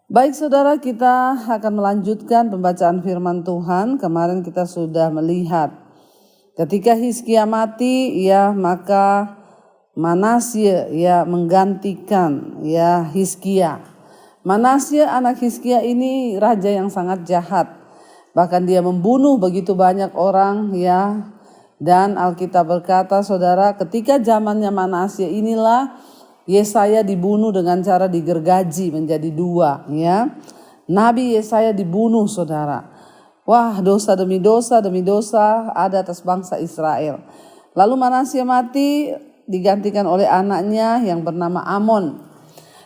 Baik saudara, kita akan melanjutkan pembacaan firman Tuhan. Kemarin kita sudah melihat ketika Hizkia mati, maka Manasye menggantikan Hizkia. Manasye anak Hizkia ini raja yang sangat jahat. Bahkan dia membunuh begitu banyak orang Dan Alkitab berkata, saudara, ketika zamannya Manasye inilah Yesaya dibunuh dengan cara digergaji menjadi dua. Nabi Yesaya dibunuh, saudara. Wah, dosa demi dosa ada atas bangsa Israel. Lalu Manasye mati, digantikan oleh anaknya yang bernama Amon.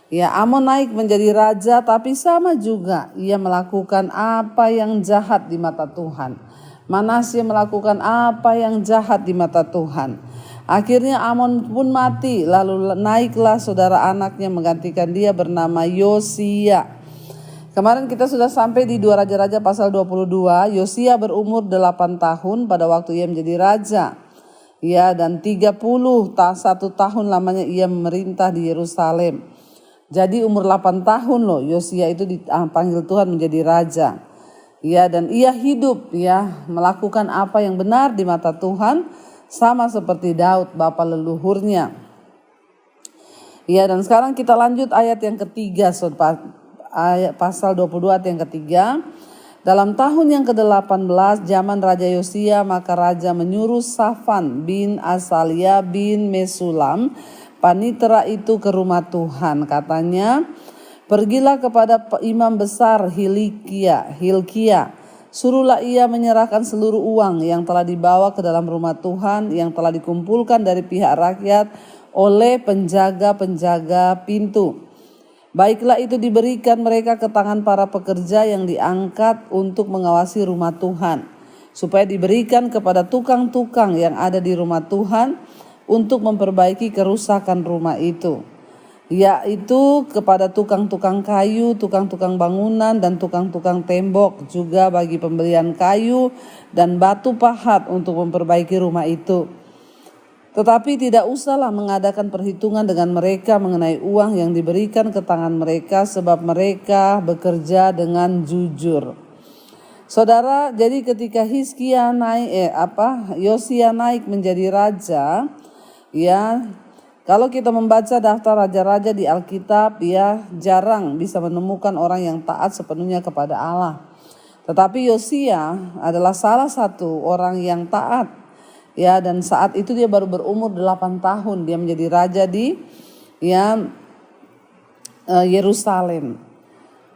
Amon naik menjadi raja, tapi sama juga ia melakukan apa yang jahat di mata Tuhan. Manasye melakukan apa yang jahat di mata Tuhan. Akhirnya Amon pun mati, lalu naiklah saudara anaknya menggantikan dia bernama Yosia. Kemarin kita sudah sampai di 2 Raja-Raja pasal 22. Yosia berumur 8 tahun pada waktu ia menjadi raja. Dan 31 tahun lamanya ia memerintah di Yerusalem. Jadi umur 8 tahun loh Yosia itu dipanggil Tuhan menjadi raja. Dan ia hidup melakukan apa yang benar di mata Tuhan, sama seperti Daud bapa leluhurnya. Dan sekarang kita lanjut ayat yang ketiga, ayat pasal 22 ayat yang ketiga. Dalam tahun yang ke-18 zaman Raja Yosia, maka raja menyuruh Safan bin Asalia bin Mesulam panitera itu ke rumah Tuhan. Katanya, pergilah kepada imam besar Hilkia, suruhlah ia menyerahkan seluruh uang yang telah dibawa ke dalam rumah Tuhan, yang telah dikumpulkan dari pihak rakyat oleh penjaga-penjaga pintu. Baiklah itu diberikan mereka ke tangan para pekerja yang diangkat untuk mengawasi rumah Tuhan, supaya diberikan kepada tukang-tukang yang ada di rumah Tuhan untuk memperbaiki kerusakan rumah itu, yaitu kepada tukang-tukang kayu, tukang-tukang bangunan, dan tukang-tukang tembok, juga bagi pembelian kayu dan batu pahat untuk memperbaiki rumah itu. Tetapi tidak usahlah mengadakan perhitungan dengan mereka mengenai uang yang diberikan ke tangan mereka, sebab mereka bekerja dengan jujur. Saudara, jadi ketika Yosia naik menjadi raja, kalau kita membaca daftar raja-raja di Alkitab, jarang bisa menemukan orang yang taat sepenuhnya kepada Allah. Tetapi Yosia adalah salah satu orang yang taat. Dan saat itu dia baru berumur 8 tahun. Dia menjadi raja di Yerusalem.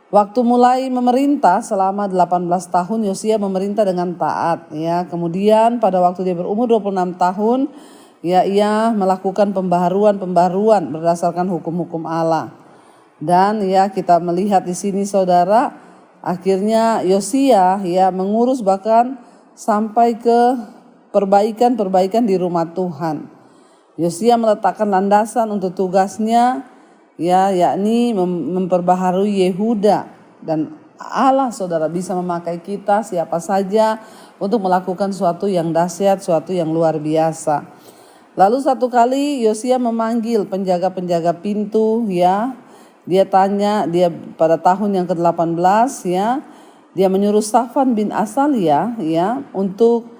Waktu mulai memerintah selama 18 tahun, Yosia memerintah dengan taat. Kemudian pada waktu dia berumur 26 tahun, ia melakukan pembaharuan berdasarkan hukum-hukum Allah. Dan kita melihat di sini saudara, akhirnya Yosia mengurus bahkan sampai ke perbaikan di rumah Tuhan. Yosia meletakkan landasan untuk tugasnya, yakni memperbaharui Yehuda. Dan Allah saudara bisa memakai kita siapa saja untuk melakukan suatu yang dahsyat, suatu yang luar biasa. Lalu satu kali Yosia memanggil penjaga-penjaga pintu, dia tanya, dia pada tahun yang ke-18 dia menyuruh Safan bin Asalia untuk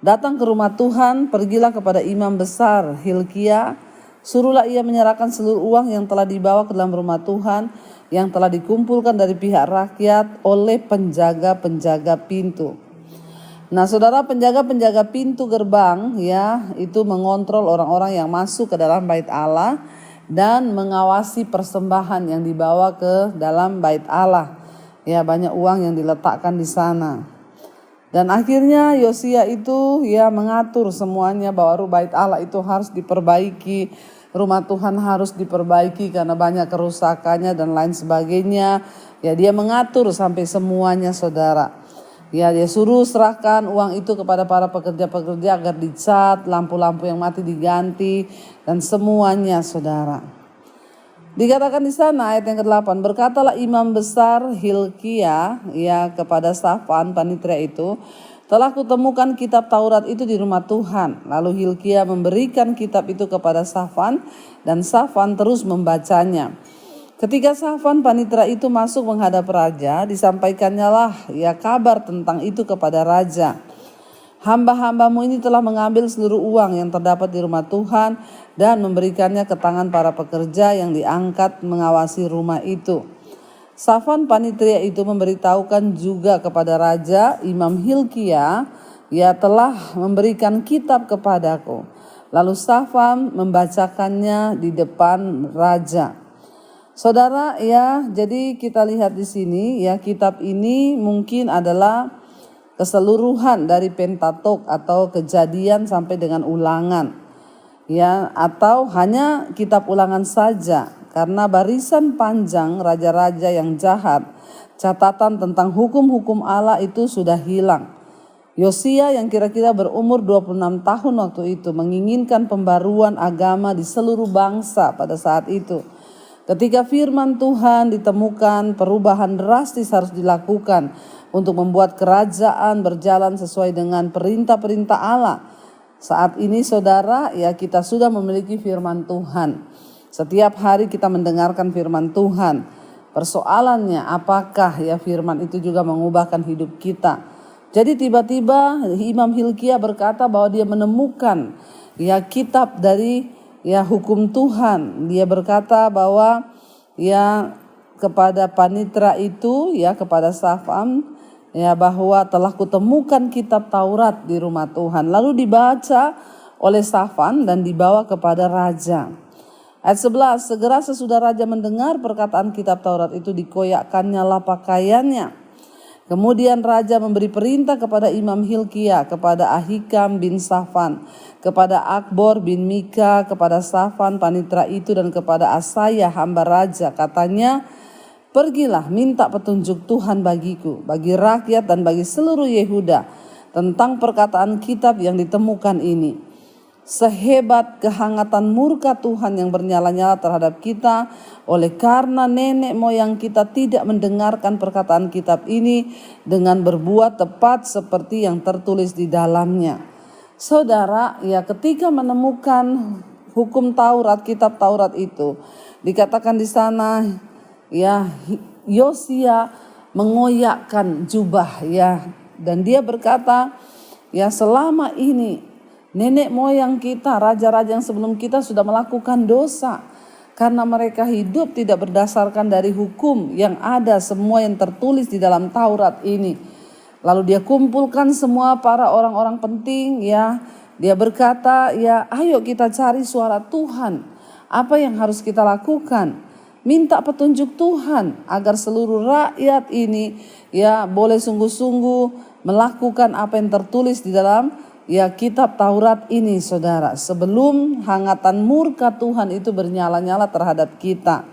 datang ke rumah Tuhan. Pergilah kepada imam besar Hilkia, suruhlah ia menyerahkan seluruh uang yang telah dibawa ke dalam rumah Tuhan, yang telah dikumpulkan dari pihak rakyat oleh penjaga-penjaga pintu. Nah saudara, penjaga-penjaga pintu gerbang itu mengontrol orang-orang yang masuk ke dalam bait Allah dan mengawasi persembahan yang dibawa ke dalam bait Allah. Banyak uang yang diletakkan di sana. Dan akhirnya Yosia itu mengatur semuanya bahwa bait Allah itu harus diperbaiki, rumah Tuhan harus diperbaiki karena banyak kerusakannya dan lain sebagainya. Dia mengatur sampai semuanya saudara. Dia suruh serahkan uang itu kepada para pekerja-pekerja agar dicat, lampu-lampu yang mati diganti, dan semuanya saudara. Dikatakan di sana ayat yang ke-8, berkatalah imam besar Hilkia kepada Safan panitera itu, telah kutemukan kitab Taurat itu di rumah Tuhan. Lalu Hilkia memberikan kitab itu kepada Safan, dan Safan terus membacanya. Ketika Safan panitera itu masuk menghadap raja, disampaikannya lah ya kabar tentang itu kepada raja. Hamba-hambamu ini telah mengambil seluruh uang yang terdapat di rumah Tuhan dan memberikannya ke tangan para pekerja yang diangkat mengawasi rumah itu. Safan panitera itu memberitahukan juga kepada raja, Imam Hilkia, ia telah memberikan kitab kepadaku. Lalu Safan membacakannya di depan raja. Saudara, ya, jadi kita lihat di sini ya, kitab ini mungkin adalah keseluruhan dari Pentatok atau Kejadian sampai dengan Ulangan. Ya, atau hanya kitab Ulangan saja, karena barisan panjang raja-raja yang jahat, catatan tentang hukum-hukum Allah itu sudah hilang. Yosia yang kira-kira berumur 26 tahun waktu itu menginginkan pembaruan agama di seluruh bangsa pada saat itu. Ketika firman Tuhan ditemukan, perubahan drastis harus dilakukan untuk membuat kerajaan berjalan sesuai dengan perintah-perintah Allah. Saat ini saudara, ya kita sudah memiliki firman Tuhan. Setiap hari kita mendengarkan firman Tuhan. Persoalannya apakah ya firman itu juga mengubahkan hidup kita? Jadi tiba-tiba Imam Hilkia berkata bahwa dia menemukan ya kitab dari ya hukum Tuhan. Dia berkata bahwa ya kepada panitera itu ya kepada Safan ya bahwa telah kutemukan kitab Taurat di rumah Tuhan. Lalu dibaca oleh Safan dan dibawa kepada raja. Ayat 11, segera sesudah raja mendengar perkataan kitab Taurat itu, dikoyakkannya lah pakaiannya. Kemudian raja memberi perintah kepada Imam Hilkia, kepada Ahikam bin Safan, kepada Akbor bin Mika, kepada Safan panitera itu, dan kepada Asaya hamba raja. Katanya, pergilah minta petunjuk Tuhan bagiku, bagi rakyat dan bagi seluruh Yehuda tentang perkataan kitab yang ditemukan ini. Sehebat kehangatan murka Tuhan yang bernyala-nyala terhadap kita, oleh karena nenek moyang kita tidak mendengarkan perkataan kitab ini dengan berbuat tepat seperti yang tertulis di dalamnya. Saudara, ya ketika menemukan hukum Taurat, kitab Taurat itu, dikatakan di sana ya Yosia mengoyakkan jubah ya, dan dia berkata ya selama ini nenek moyang kita, raja-raja yang sebelum kita sudah melakukan dosa karena mereka hidup tidak berdasarkan dari hukum yang ada semua yang tertulis di dalam Taurat ini. Lalu dia kumpulkan semua para orang-orang penting ya. Dia berkata ya ayo kita cari suara Tuhan. Apa yang harus kita lakukan? Minta petunjuk Tuhan agar seluruh rakyat ini ya boleh sungguh-sungguh melakukan apa yang tertulis di dalam ya kitab Taurat ini saudara, sebelum hangatan murka Tuhan itu bernyala-nyala terhadap kita.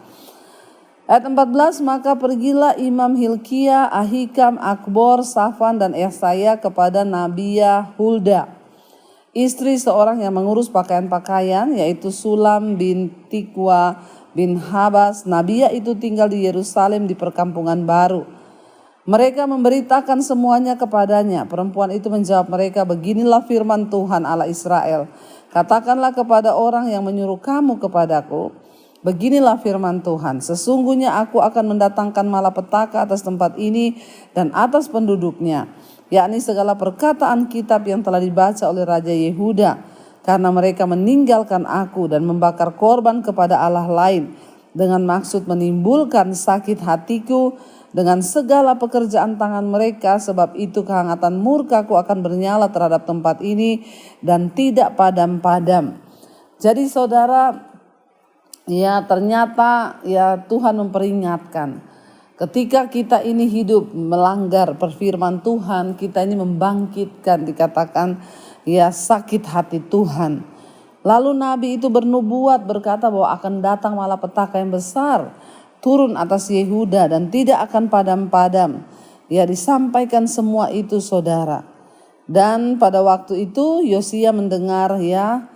Ayat 14, maka pergilah Imam Hilkia, Ahikam, Akbor, Safan dan Yesaya kepada Nabiya Hulda, istri seorang yang mengurus pakaian-pakaian, yaitu Sulam bin Tikwa bin Habas. Nabiya itu tinggal di Yerusalem di perkampungan baru. Mereka memberitakan semuanya kepadanya. Perempuan itu menjawab mereka, beginilah firman Tuhan Allah Israel. Katakanlah kepada orang yang menyuruh kamu kepadaku, beginilah firman Tuhan. Sesungguhnya aku akan mendatangkan malapetaka atas tempat ini dan atas penduduknya, yakni segala perkataan kitab yang telah dibaca oleh Raja Yehuda. Karena mereka meninggalkan aku dan membakar korban kepada Allah lain dengan maksud menimbulkan sakit hatiku dengan segala pekerjaan tangan mereka, sebab itu kehangatan murkaku akan bernyala terhadap tempat ini dan tidak padam-padam. Jadi saudara, ya ternyata ya Tuhan memperingatkan, ketika kita ini hidup melanggar perfirman Tuhan, kita ini membangkitkan dikatakan ya sakit hati Tuhan. Lalu Nabi itu bernubuat berkata bahwa akan datang malapetaka yang besar turun atas Yehuda dan tidak akan padam-padam. Ya disampaikan semua itu saudara. Dan pada waktu itu Yosia mendengar ya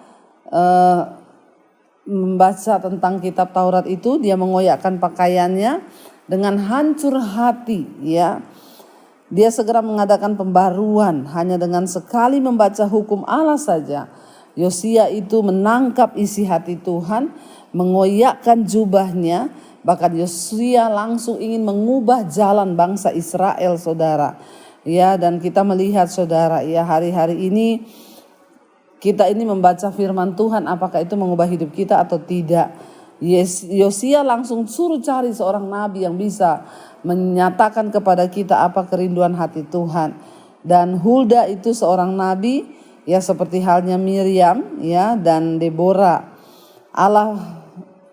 membaca tentang kitab Taurat itu, dia mengoyakkan pakaiannya dengan hancur hati ya. Dia segera mengadakan pembaruan, hanya dengan sekali membaca hukum Allah saja. Yosia itu menangkap isi hati Tuhan, mengoyakkan jubahnya, Bahkan Yosia langsung ingin mengubah jalan bangsa Israel, saudara. Ya, dan kita melihat, saudara, ya, hari-hari ini kita ini membaca firman Tuhan, apakah itu mengubah hidup kita atau tidak. Yosia langsung suruh cari seorang nabi yang bisa menyatakan kepada kita apa kerinduan hati Tuhan. Dan Hulda itu seorang nabi, ya, seperti halnya Miriam, ya, dan Deborah. Allah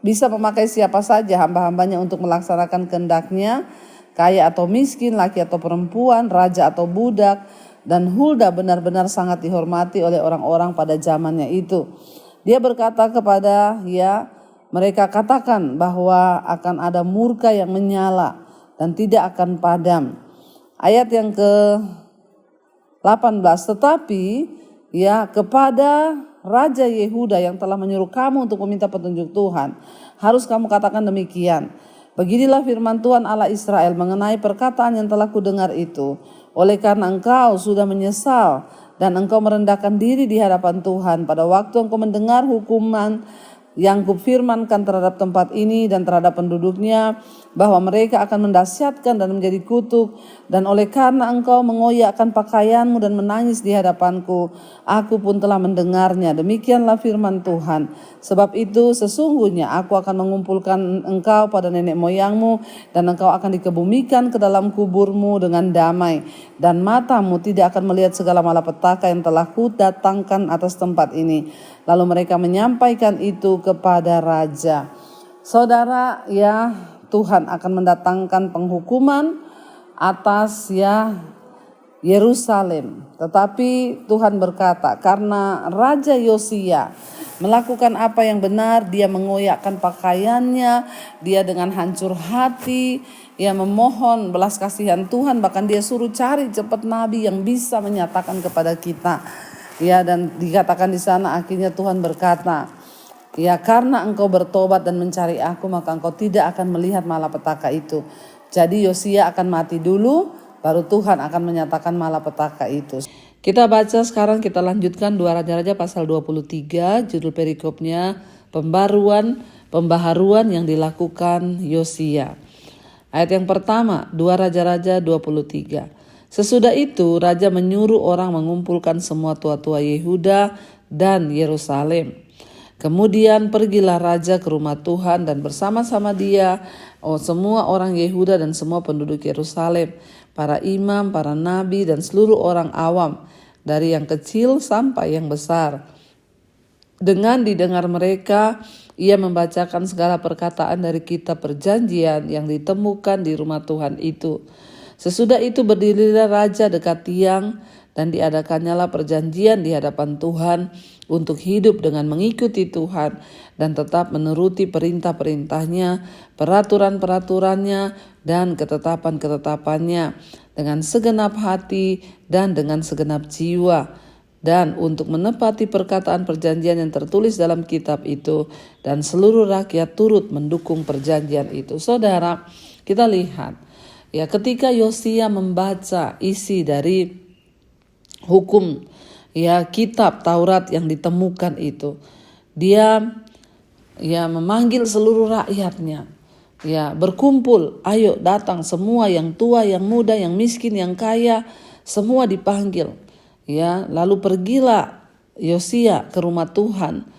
bisa memakai siapa saja hamba-hambanya untuk melaksanakan kehendaknya, kaya atau miskin, laki atau perempuan, raja atau budak. Dan Hulda benar-benar sangat dihormati oleh orang-orang pada zamannya itu. Dia berkata kepada, ya, mereka katakan bahwa akan ada murka yang menyala dan tidak akan padam. Ayat yang ke-18, tetapi ya kepada Raja Yehuda yang telah menyuruh kamu untuk meminta petunjuk Tuhan, harus kamu katakan demikian. Beginilah firman Tuhan Allah Israel mengenai perkataan yang telah kudengar itu. Oleh karena engkau sudah menyesal dan engkau merendahkan diri di hadapan Tuhan pada waktu engkau mendengar hukuman yang kufirmankan terhadap tempat ini dan terhadap penduduknya, bahwa mereka akan mendahsyatkan dan menjadi kutuk. Dan oleh karena engkau mengoyakkan pakaianmu dan menangis di hadapanku, aku pun telah mendengarnya. Demikianlah firman Tuhan. Sebab itu sesungguhnya aku akan mengumpulkan engkau pada nenek moyangmu, dan engkau akan dikebumikan ke dalam kuburmu dengan damai. Dan matamu tidak akan melihat segala malapetaka yang telah kudatangkan atas tempat ini. Lalu mereka menyampaikan itu kepada raja. Saudara, ya, Tuhan akan mendatangkan penghukuman atas, ya, Yerusalem. Tetapi Tuhan berkata, karena Raja Yosia melakukan apa yang benar, dia mengoyakkan pakaiannya, dia dengan hancur hati, ia memohon belas kasihan Tuhan, bahkan dia suruh cari cepat nabi yang bisa menyatakan kepada kita. Ya, dan dikatakan di sana akhirnya Tuhan berkata, ya, karena engkau bertobat dan mencari aku, maka engkau tidak akan melihat malapetaka itu. Jadi Yosia akan mati dulu, baru Tuhan akan menyatakan malapetaka itu. Kita baca sekarang, kita lanjutkan 2 Raja-Raja pasal 23, judul perikopnya pembaharuan yang dilakukan Yosia. Ayat yang pertama, 2 Raja-Raja 23. Sesudah itu raja menyuruh orang mengumpulkan semua tua-tua Yehuda dan Yerusalem. Kemudian pergilah raja ke rumah Tuhan dan bersama-sama dia semua orang Yehuda dan semua penduduk Yerusalem, para imam, para nabi dan seluruh orang awam, dari yang kecil sampai yang besar. Dengan didengar mereka, ia membacakan segala perkataan dari kitab perjanjian yang ditemukan di rumah Tuhan itu. Sesudah itu berdirilah raja dekat tiang dan diadakannyalah perjanjian di hadapan Tuhan untuk hidup dengan mengikuti Tuhan dan tetap menuruti perintah-perintahnya, peraturan-peraturannya dan ketetapan-ketetapannya dengan segenap hati dan dengan segenap jiwa, dan untuk menepati perkataan perjanjian yang tertulis dalam kitab itu, dan seluruh rakyat turut mendukung perjanjian itu. Saudara, kita lihat, ya, ketika Yosia membaca isi dari hukum, ya, kitab Taurat yang ditemukan itu, dia, ya, memanggil seluruh rakyatnya, ya, berkumpul, ayo datang semua, yang tua, yang muda, yang miskin, yang kaya, semua dipanggil, ya. Lalu pergilah Yosia ke rumah Tuhan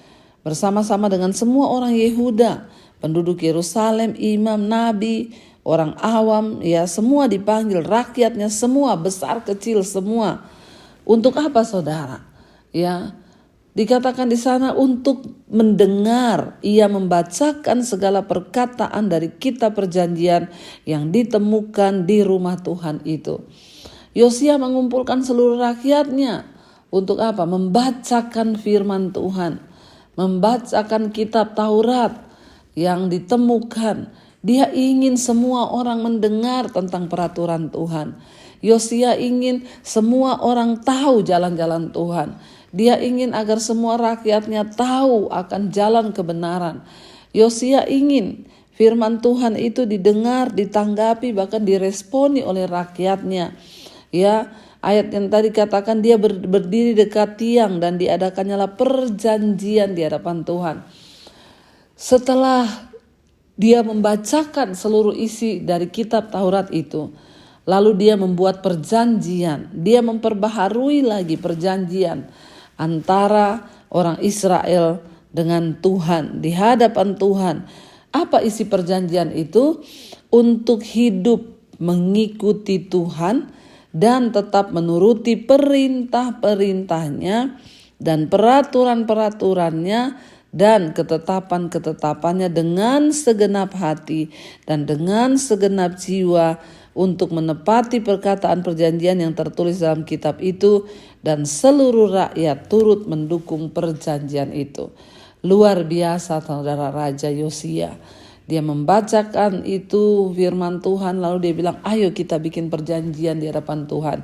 bersama-sama dengan semua orang Yehuda, penduduk Yerusalem, imam, nabi, orang awam, ya, semua dipanggil, rakyatnya semua, besar kecil semua. Untuk apa, saudara? Ya, dikatakan di sana untuk mendengar, ia membacakan segala perkataan dari kitab perjanjian yang ditemukan di rumah Tuhan itu. Yosia mengumpulkan seluruh rakyatnya untuk apa? Membacakan firman Tuhan, membacakan kitab Taurat yang ditemukan. Dia ingin semua orang mendengar tentang peraturan Tuhan. Yosia ingin semua orang tahu jalan-jalan Tuhan. Dia ingin agar semua rakyatnya tahu akan jalan kebenaran. Yosia ingin firman Tuhan itu didengar, ditanggapi, bahkan diresponi oleh rakyatnya. Ya, ayat yang tadi katakan dia berdiri dekat tiang dan diadakannyalah perjanjian di hadapan Tuhan. Setelah Dia membacakan seluruh isi dari kitab Taurat itu. Lalu dia membuat perjanjian. Dia memperbaharui lagi perjanjian antara orang Israel dengan Tuhan di hadapan Tuhan. Apa isi perjanjian itu? Untuk hidup mengikuti Tuhan dan tetap menuruti perintah-perintahnya dan peraturan-peraturannya dan ketetapan-ketetapannya dengan segenap hati dan dengan segenap jiwa untuk menepati perkataan perjanjian yang tertulis dalam kitab itu, dan seluruh rakyat turut mendukung perjanjian itu. Luar biasa saudara Raja Yosia. Dia membacakan itu firman Tuhan, lalu dia bilang, ayo kita bikin perjanjian di hadapan Tuhan.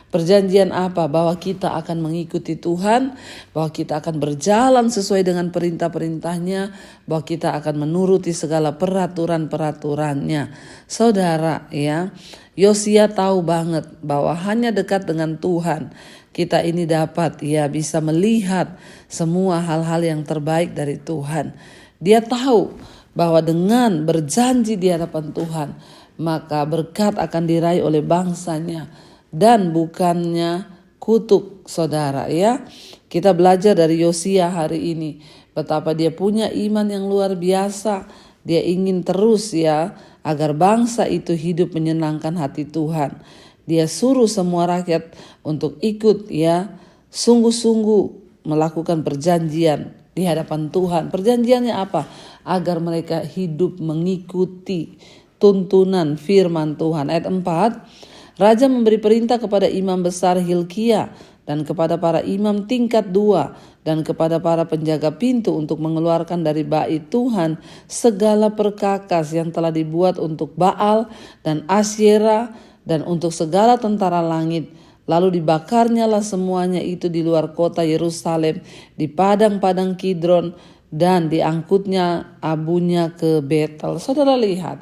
Perjanjian apa? Bahwa kita akan mengikuti Tuhan, bahwa kita akan berjalan sesuai dengan perintah-perintahnya, bahwa kita akan menuruti segala peraturan-peraturannya. Saudara ya, Yosia tahu banget bahwa hanya dekat dengan Tuhan kita ini dapat bisa melihat semua hal-hal yang terbaik dari Tuhan. Dia tahu bahwa dengan berjanji di hadapan Tuhan, maka berkat akan diraih oleh bangsanya dan bukannya kutuk, saudara ya. Kita belajar dari Yosia hari ini betapa dia punya iman yang luar biasa. Dia ingin terus agar bangsa itu hidup menyenangkan hati Tuhan. Dia suruh semua rakyat untuk ikut sungguh-sungguh melakukan perjanjian di hadapan Tuhan. Perjanjiannya apa? Agar mereka hidup mengikuti tuntunan firman Tuhan. Ayat 4, Raja memberi perintah kepada imam besar Hilkia dan kepada para imam tingkat 2 dan kepada para penjaga pintu untuk mengeluarkan dari bait Tuhan segala perkakas yang telah dibuat untuk Baal dan Asyera dan untuk segala tentara langit. Lalu dibakarnyalah semuanya itu di luar kota Yerusalem, di padang-padang Kidron, dan diangkutnya abunya ke Betel. Saudara lihat,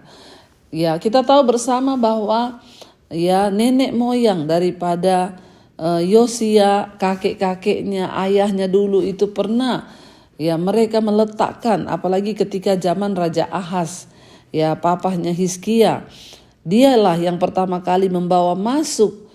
kita tahu bersama bahwa nenek moyang daripada Yosia, kakek-kakeknya, ayahnya dulu itu pernah mereka meletakkan, apalagi ketika zaman Raja Ahaz, papahnya Hizkia, dialah yang pertama kali membawa masuk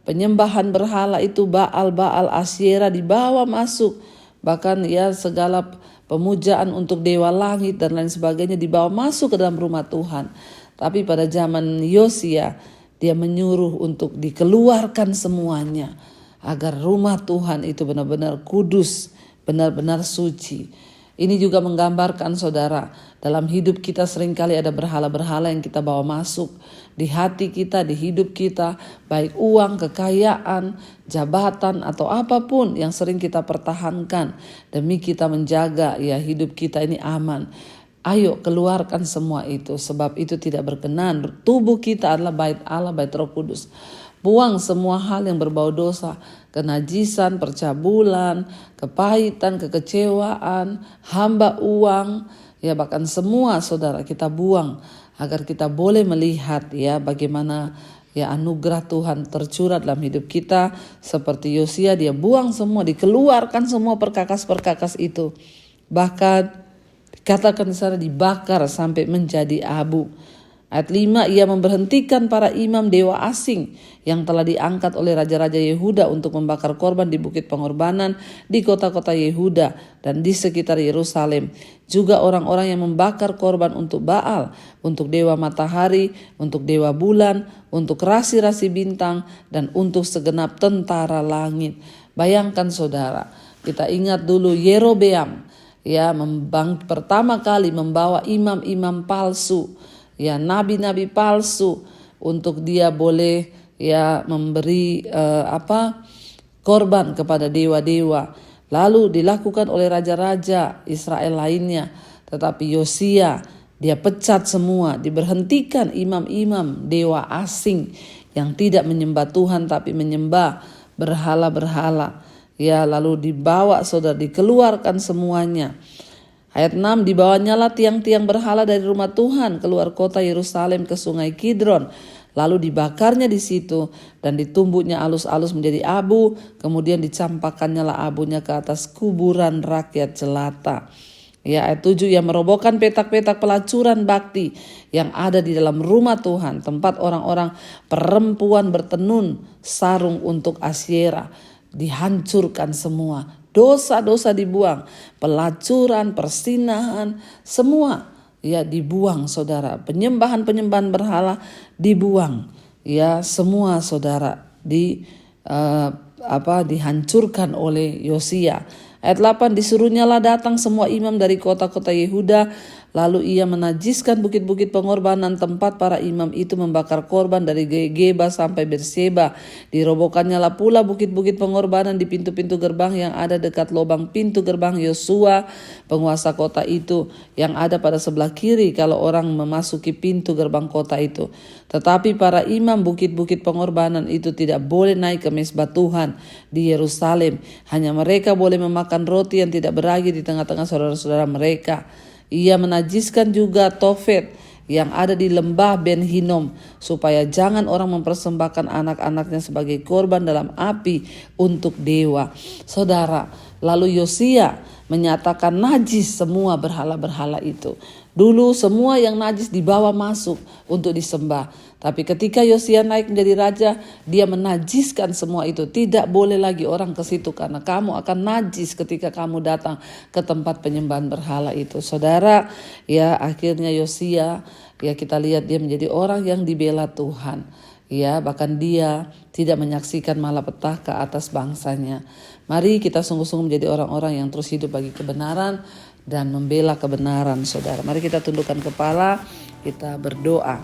penyembahan berhala itu, Baal Asyera dibawa masuk. Bahkan segala pemujaan untuk dewa langit dan lain sebagainya dibawa masuk ke dalam rumah Tuhan. Tapi pada zaman Yosia, dia menyuruh untuk dikeluarkan semuanya agar rumah Tuhan itu benar-benar kudus, benar-benar suci. Ini juga menggambarkan saudara, dalam hidup kita seringkali ada berhala-berhala yang kita bawa masuk di hati kita, di hidup kita, baik uang, kekayaan, jabatan atau apapun yang sering kita pertahankan demi kita menjaga hidup kita ini aman. Ayo keluarkan semua itu, sebab itu tidak berkenan. Tubuh kita adalah bait Allah, bait Roh Kudus. Buang semua hal yang berbau dosa, kenajisan, percabulan, kepahitan, kekecewaan, hamba uang, bahkan semua saudara kita buang agar kita boleh melihat bagaimana anugerah Tuhan tercurah dalam hidup kita. Seperti Yosia, dia buang semua, dikeluarkan semua perkakas-perkakas itu. Bahkan dikatakan di sana dibakar sampai menjadi abu. Ayat 5, ia memberhentikan para imam dewa asing yang telah diangkat oleh raja-raja Yehuda untuk membakar korban di bukit pengorbanan di kota-kota Yehuda dan di sekitar Yerusalem. Juga orang-orang yang membakar korban untuk Baal, untuk dewa matahari, untuk dewa bulan, untuk rasi-rasi bintang, dan untuk segenap tentara langit. Bayangkan saudara, kita ingat dulu Yerobeam pertama kali membawa imam-imam palsu, nabi-nabi palsu untuk dia boleh memberi korban kepada dewa-dewa. Lalu dilakukan oleh raja-raja Israel lainnya. Tetapi Yosia, dia pecat semua, diberhentikan imam-imam dewa asing yang tidak menyembah Tuhan tapi menyembah berhala-berhala. Lalu dibawa saudara, dikeluarkan semuanya. Ayat 6, dibawanyalah tiang-tiang berhala dari rumah Tuhan keluar kota Yerusalem ke sungai Kidron. Lalu dibakarnya di situ dan ditumbuknya alus-alus menjadi abu. Kemudian dicampakkannya abunya ke atas kuburan rakyat jelata. Ya, ayat 7, ia merobohkan petak-petak pelacuran bakti yang ada di dalam rumah Tuhan, tempat orang-orang perempuan bertenun sarung untuk Asyera. Dihancurkan semua, dosa-dosa dibuang, pelacuran, persinahan, semua ya dibuang saudara. Penyembahan-penyembahan berhala dibuang. Ya, semua saudara dihancurkan oleh Yosia. Ayat 8, disuruhnyalah datang semua imam dari kota-kota Yehuda, lalu ia menajiskan bukit-bukit pengorbanan tempat para imam itu membakar korban dari Geba sampai Berseba. Dirobohkannyalah pula bukit-bukit pengorbanan di pintu-pintu gerbang yang ada dekat lubang pintu gerbang Yosua, penguasa kota itu, yang ada pada sebelah kiri kalau orang memasuki pintu gerbang kota itu. Tetapi para imam bukit-bukit pengorbanan itu tidak boleh naik ke mezbah Tuhan di Yerusalem. Hanya mereka boleh memakan roti yang tidak beragi di tengah-tengah saudara-saudara mereka. Ia menajiskan juga Tofet yang ada di lembah Ben Hinnom, supaya jangan orang mempersembahkan anak-anaknya sebagai korban dalam api untuk dewa. Saudara, lalu Yosia menyatakan najis semua berhala-berhala itu. Dulu semua yang najis dibawa masuk untuk disembah. Tapi ketika Yosia naik menjadi raja, dia menajiskan semua itu. Tidak boleh lagi orang ke situ karena kamu akan najis ketika kamu datang ke tempat penyembahan berhala itu. Saudara, ya akhirnya Yosia, ya kita lihat dia menjadi orang yang dibela Tuhan. Ya, bahkan dia tidak menyaksikan malapetaka atas bangsanya. Mari kita sungguh-sungguh menjadi orang-orang yang terus hidup bagi kebenaran dan membela kebenaran, saudara. Mari kita tundukkan kepala, kita berdoa.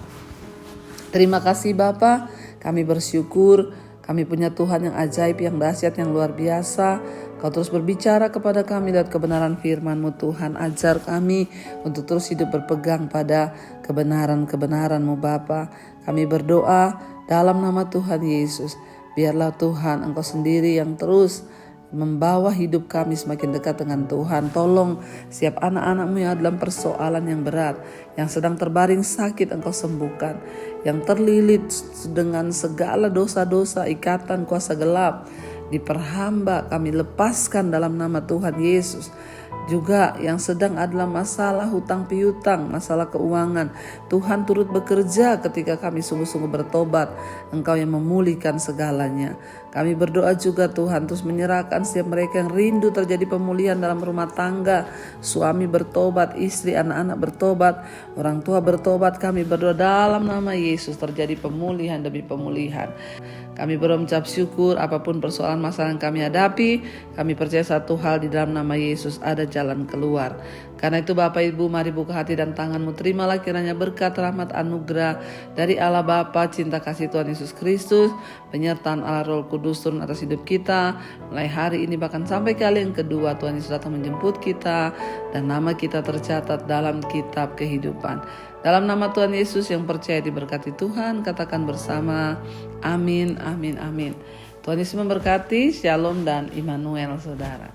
Terima kasih Bapa, kami bersyukur, kami punya Tuhan yang ajaib, yang dahsyat, yang luar biasa. Kau terus berbicara kepada kami lewat kebenaran firman-Mu Tuhan. Ajar kami untuk terus hidup berpegang pada kebenaran-kebenaran-Mu Bapa. Kami berdoa dalam nama Tuhan Yesus. Biarlah Tuhan Engkau sendiri yang terus membawa hidup kami semakin dekat dengan Tuhan. Tolong setiap anak-anak-Mu yang dalam persoalan yang berat, yang sedang terbaring sakit Engkau sembuhkan, yang terlilit dengan segala dosa-dosa, ikatan kuasa gelap diperhamba, kami lepaskan dalam nama Tuhan Yesus. Juga yang sedang adalah masalah hutang piutang, masalah keuangan, Tuhan turut bekerja ketika kami sungguh-sungguh bertobat. Engkau yang memulihkan segalanya. Kami berdoa juga Tuhan terus menyerahkan setiap mereka yang rindu terjadi pemulihan dalam rumah tangga. Suami bertobat, istri, anak-anak bertobat, orang tua bertobat. Kami berdoa dalam nama Yesus terjadi pemulihan demi pemulihan. Kami berucap syukur apapun persoalan masalah yang kami hadapi. Kami percaya satu hal, di dalam nama Yesus ada jalan keluar. Karena itu Bapak Ibu, mari buka hati dan tanganmu. Terimalah kiranya berkat, rahmat, anugerah dari Allah Bapa, cinta kasih Tuhan Yesus Kristus, penyertaan Allah Roh Kudus turun atas hidup kita. Mulai hari ini bahkan sampai kali yang kedua Tuhan Yesus datang menjemput kita. Dan nama kita tercatat dalam kitab kehidupan. Dalam nama Tuhan Yesus yang percaya diberkati Tuhan, katakan bersama, amin, amin, amin. Tuhan Yesus memberkati, shalom dan Immanuel saudara.